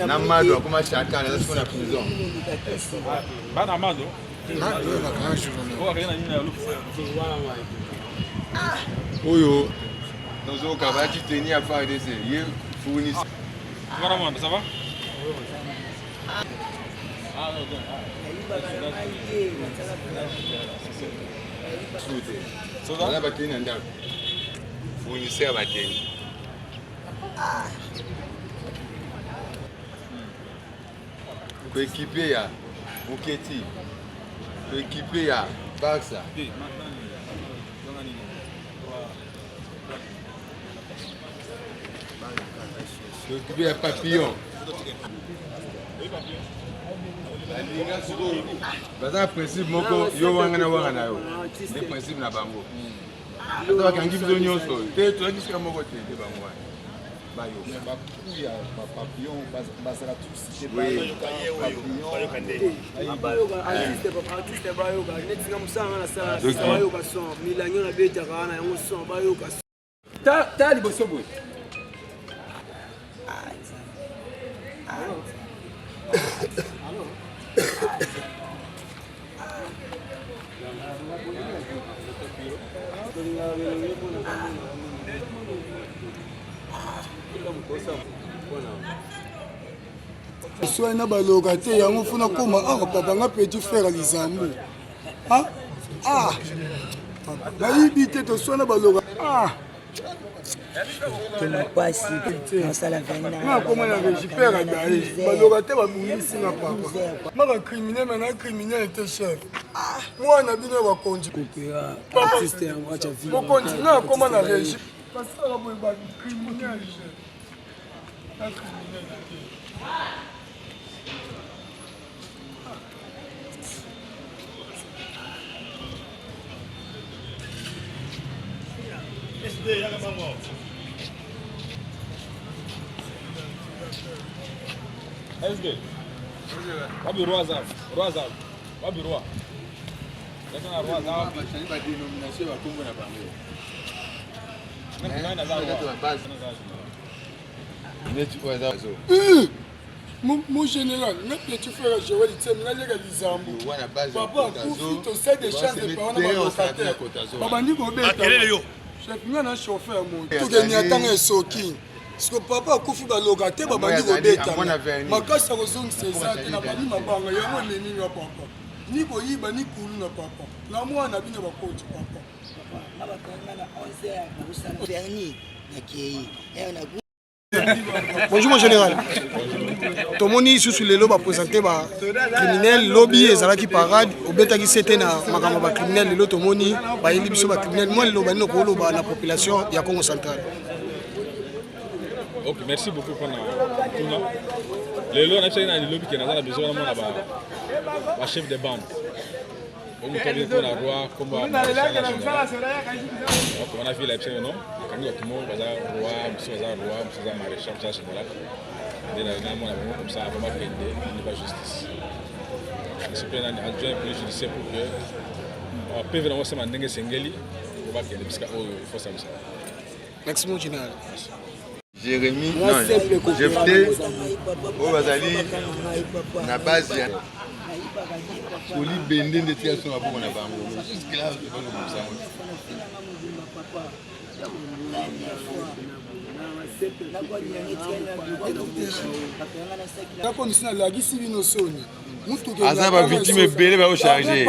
Namado, como achar ela foi na prisão. Vai na Amado? Oyo. Nós vamos acabar de ter a fazer desse. E fournir. Agora, mano, ça va? Só dá bater na andar. Fournir a bater. Coéquipier à Buketi, coéquipier à Barça. Coéquipier à Papillon. Parce que principe moko yo wangana wangana yo. Le principe na bango. Ata kangi bizo nyonso. Te to kisika moko te bango. Papillon, basera tous. Sois na baloga te yango funa koma papa nga petit frère Lizambu. Bayibi te to sois na baloga. Que mon passé dans la veine. Na koma na récupère adai. Baloga te ba bungisi na papa. Maka criminel na criminel te chef. Moi na bino ba konji. Artiste en watch vie. Mo konji na koma na régie. Parce que la boy ba criminel chef. Na criminel. SD. Wabi Roazab. Wabi Roa. Lakini Roazab Bachani ba dénomination ba Kongo na bango. na za. Ne tu vois ça. Mon général, notre petit frère Joël, il s'est mis à Lizambu. Papa, tu sais des chances de parents dans le locataire. Papa, nous avons des chef, nous avons un chauffeur. Tout gagner à temps et soki. Parce que papa a coupé le locataire, papa, nous avons des temps. Ma casse à raison, c'est ça, tu n'as pas dit ma banque, il y a un ennemi à papa. Ni Boyiba, ni Koulou na papa. Là, moi, on a bien ma coach, papa. Bonjour mon général. Tomoni sous les lobes présenté ba criminel lobby ezalaki parade obetaki c'était na makambo ba criminel lelo tomoni ba yeli biso ba criminel moi lelo ba noko loba na population ya Congo central. OK, merci beaucoup pour tout. Lelo na chena ni lobby qui na besoin na mona ba chef de bande. On nous connaît pour la roi comme on a vu la chaîne non quand tout le monde va roi monsieur maréchal ça c'est là comme ça vraiment prendre une justice c'est plein d'adjoint plus judiciaire pour que on peut vraiment se mandengue sengeli on va que parce que il faut ça. Merci mon général. Jérémy, non, Jefté, au Bazali, na base ya Soli bende de tia son abo na bango. Jusque là, je vais nous ça. Azaba victime belé va charger.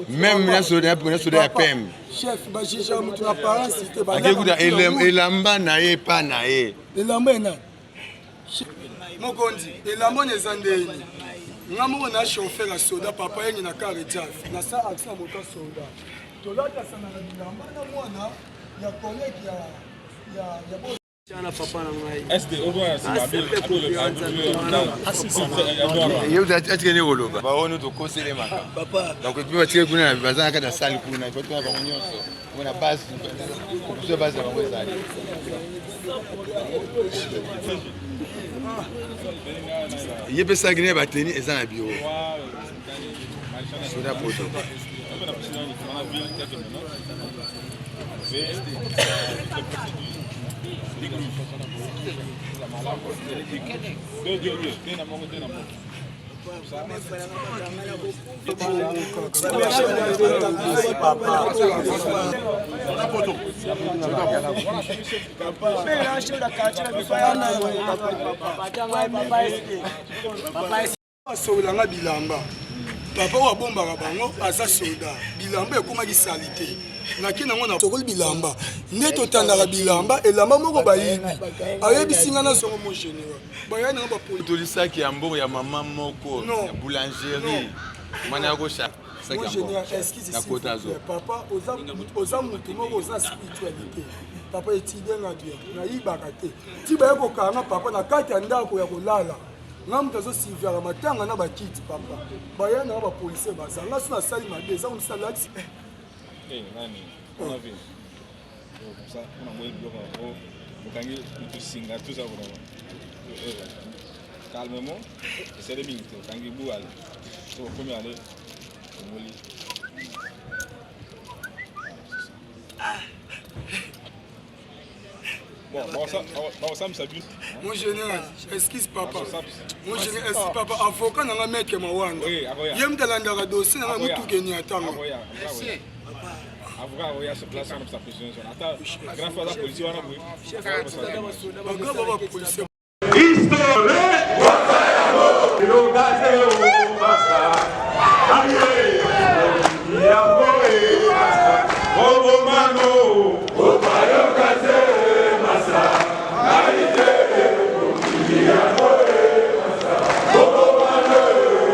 Même na soda pour na soda PM. Chef, ba jija mutu apparence te ba. Akekuta elamba na ye pa na ye. Elamba na. Mokondi, elamba ne zandeni. Ngamo na chauffeur à soda papa yengi na car jaf. Na sa accent moto soda. Tolata sana na bilamba na mwana ya collègue ya boss. SD au moins c'est la belle Yo atikene koloba. Ba ono to kosele maka. Papa. Donc tu vas tirer kuna bazana ka na salle kuna. Il faut to ba nyonso. On a base. Pour ce base ba ngweza. Il peut s'agréer à tenir et ça à bio. Sur la photo. asolanga bilamba papa oyo abombaka bango aza soda bilamba ekomaki sali te naki nango na tokoli bilamba nde totandaka bilamba elamba moko bayibi ayebisinga na zongo mo général bayai nango tolisaki ya mbongo ya mama moko ya boulangerie mwana ya koshaka papa oza motu moko oza spiritualité papa etidenga bien nayibaka te ti baye kokanga papa na kati ya ndako ya kolala nga moto azosiviaka matanga na bakiti papa baya nanga bapolisier bazanga so nasali mabe eza komisala axe calmement, c'est des minutes. Quand il bouge, il faut mieux aller. Bon, ça me s'abuse. Mon général, excuse papa. Mon général, excuse papa. Avocat n'a pas maître Mawanga. Il me demande la dossier, n'a pas tout gagné à temps. Avocat, il y a ce place dans sa prison. Attends, grand fois la police, on a vu.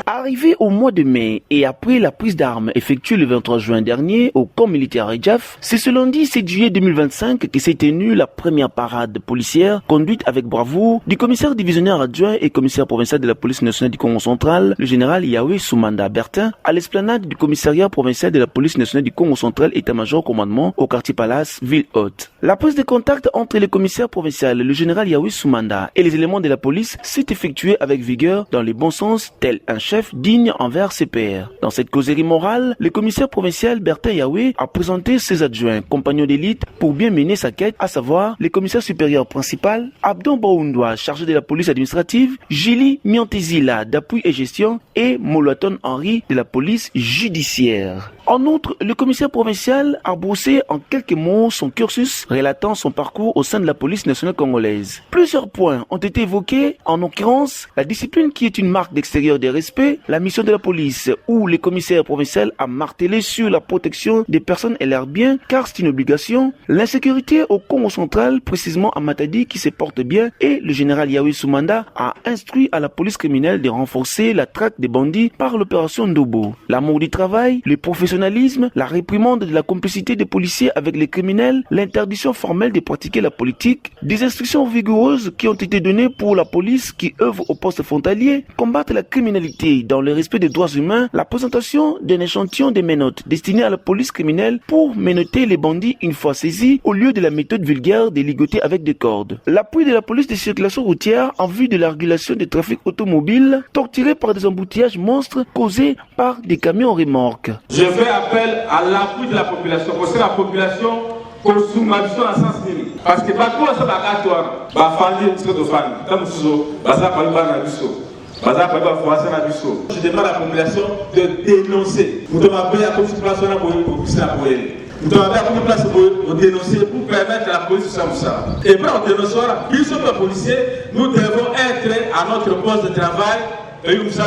Arrivé au mois de mai et après la prise d'armes effectuée le 23 juin dernier au camp militaire Redjaf, c'est ce lundi 7 juillet 2025 que s'est tenue la première parade policière conduite avec bravoure du commissaire divisionnaire adjoint et commissaire provincial de la police nationale du Congo central, le général Yahweh Soumanda Bertin, à l'esplanade du commissariat provincial de la police nationale du Congo central état-major commandement au quartier Palace, ville haute. La prise de contact entre le commissaire provincial, le général Yahweh Soumanda et les éléments de la police s'est effectuée avec vigueur dans le bon sens, tel un chef digne envers ses pairs. Dans cette causerie morale, le commissaire provincial Bertin Yahweh a présenté ses adjoints, compagnons d'élite, pour bien mener sa quête, à savoir le commissaire supérieur principal, Abdon Baoundoua, chargé de la police administrative, Julie Miantezila, d'appui et gestion, et Moloton Henri, de la police judiciaire. En outre, le commissaire provincial a brossé en quelques mots son cursus relatant son parcours au sein de la police nationale congolaise. Plusieurs points ont été évoqués, en l'occurrence la discipline qui est une marque d'extérieur de respect, la mission de la police où le commissaire provincial a martelé sur la protection des personnes et leurs biens car c'est une obligation, l'insécurité au Congo central, précisément à Matadi qui se porte bien et le général Yahweh Soumanda a instruit à la police criminelle de renforcer la traque des bandits par l'opération Ndobo. L'amour du travail, le professionnalisme, la réprimande de la complicité des policiers avec les criminels, l'interdiction formelle de pratiquer la politique, des instructions rigoureuses qui ont été données pour la police qui œuvre au poste frontalier, combattre la criminalité dans le respect des droits humains, la présentation d'un échantillon de menottes destinées à la police criminelle pour menotter les bandits une fois saisis au lieu de la méthode vulgaire des ligotés avec des cordes. L'appui de la police de circulation routière en vue de la régulation des trafics automobiles torturés par des embouteillages monstres causés par des camions remorques. Je fais appel à l'appui de la population, parce que la population consommation à sens unique. Parce que bateau ça bagatoire, bafandi ce de fan, comme so, baza pas na biso. Baza pas foisa na biso. Je demande à la population de dénoncer. Nous devons appeler à la population pour pousser la poêle. Nous devons appeler à la population pour dénoncer, pour permettre à la police de faire ça. Et pour en dénoncer, puisque les policiers, nous devons être à notre poste de travail. De 8h à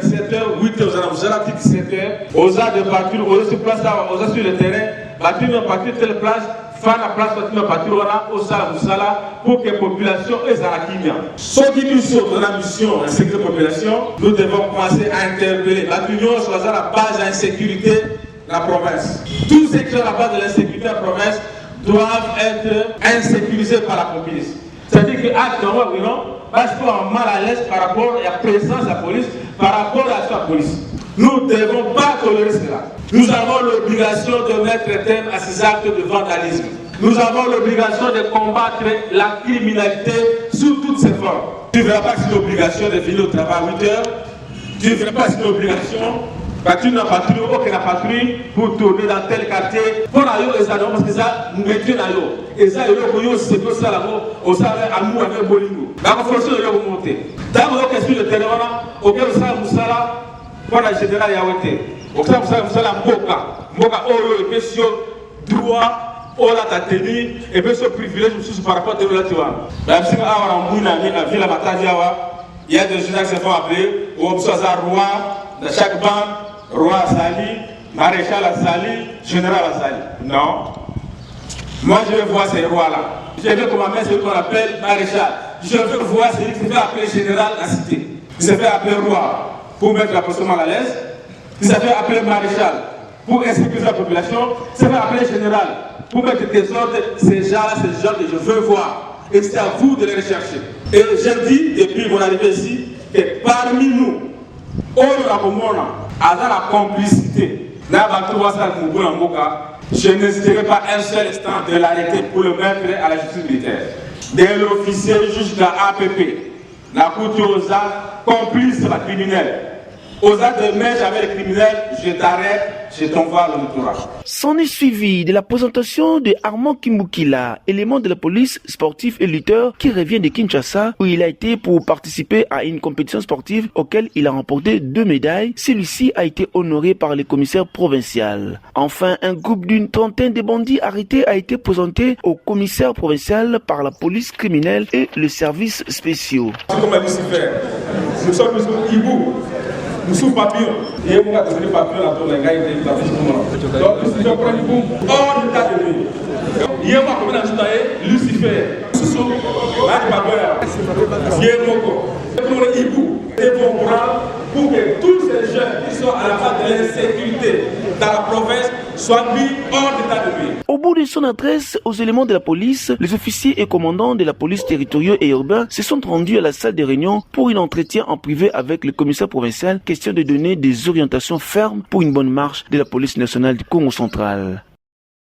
17h, 8h à 17h, aux heures de partir, aux sur place, aux sur le terrain, partir de partir telle place, faire la place de partir au Sala, pour que la population ait à la kimia. Ceux qui nous sont dans la mission en sécurité de la population, nous devons commencer à interpeller. L'union sur la base de l'insécurité de la province. Tous ceux qui sont à la base de l'insécurité de la province doivent être insécurisés par la police. C'est-à-dire que parce qu'on est mal à l'aise par rapport à la présence de la police, par rapport à la police. Nous ne devons pas tolérer cela. Nous avons l'obligation de mettre terme à ces actes de vandalisme. Nous avons l'obligation de combattre la criminalité sous toutes ses formes. Tu ne verras pas que c'est l'obligation de venir au travail à 8h. Tu ne verras pas que c'est l'obligation Patrouille na patrouille, aucune patrouille pour tourner dans tel quartier. Pour aller aux États-Unis, parce que ça, nous mettons là. Et ça, c'est tout ça là, au salaire à nous avec Bolingo. La force de monter. Dans le cas de terrain, auquel ça, Moussala, pour la générale Yawete. Au cas où ça, Moussala Mboka, Oro, et question droit, Ola Tateni, et bien ce privilège par rapport à Théola. Même si on a un bout dans la ville à Matadiawa, il y a des gens qui se font appeler, ou on se roi, dans chaque bande, roi Sali, maréchal Sali, général Sali. Non. Moi, je veux voir ces rois-là. Je veux qu'on m'amène ce qu'on appelle maréchal. Je veux voir celui qui se fait appeler général la cité. Qui se fait appeler roi pour mettre la population mal à l'aise. Qui se fait appeler maréchal pour insécuriser la population. Qui se fait appeler général pour mettre des ordres. Ces gens-là, c'est les gens que je veux voir. Et c'est à vous de les rechercher. Et je dis, depuis mon arrivée ici, que parmi nous, on a la complicité. Je n'hésiterai pas un seul instant de l'arrêter pour le mettre à la justice militaire. Dès l'officier jusqu'à APP, la couture aux actes complices de la criminelle. Aux actes de mèche avec les criminels, je t'arrête, je t'envoie le entourage. S'en est suivi de la présentation de Armand Kimbukila, élément de la police sportif et lutteur qui revient de Kinshasa, où il a été pour participer à une compétition sportive auquel il a remporté 2 médailles. Celui-ci a été honoré par les commissaires provinciaux. Enfin, un groupe d'une trentaine de bandits arrêtés a été présenté au commissaire provincial par la police criminelle et le service spéciaux. Comme a dit Lucifer, nous sommes hibou. Nous sommes papillons. Et nous avons des papillons dans les gars qui sont là. Donc, Lucifer prend du boum hors de l'état de nuit. Il y a un peu de Lucifer. Nous sommes là, du papillon. Il y a un peu de Lucifer. Et bon bras pour que tous ces jeunes qui sont à la base de l'insécurité dans la province soient mis hors d'état de nuit. Au bout de son adresse aux éléments de la police, les officiers et commandants de la police territoriale et urbaine se sont rendus à la salle de réunion pour un entretien en privé avec le commissaire provincial, question de donner des orientations fermes pour une bonne marche de la police nationale du Congo central.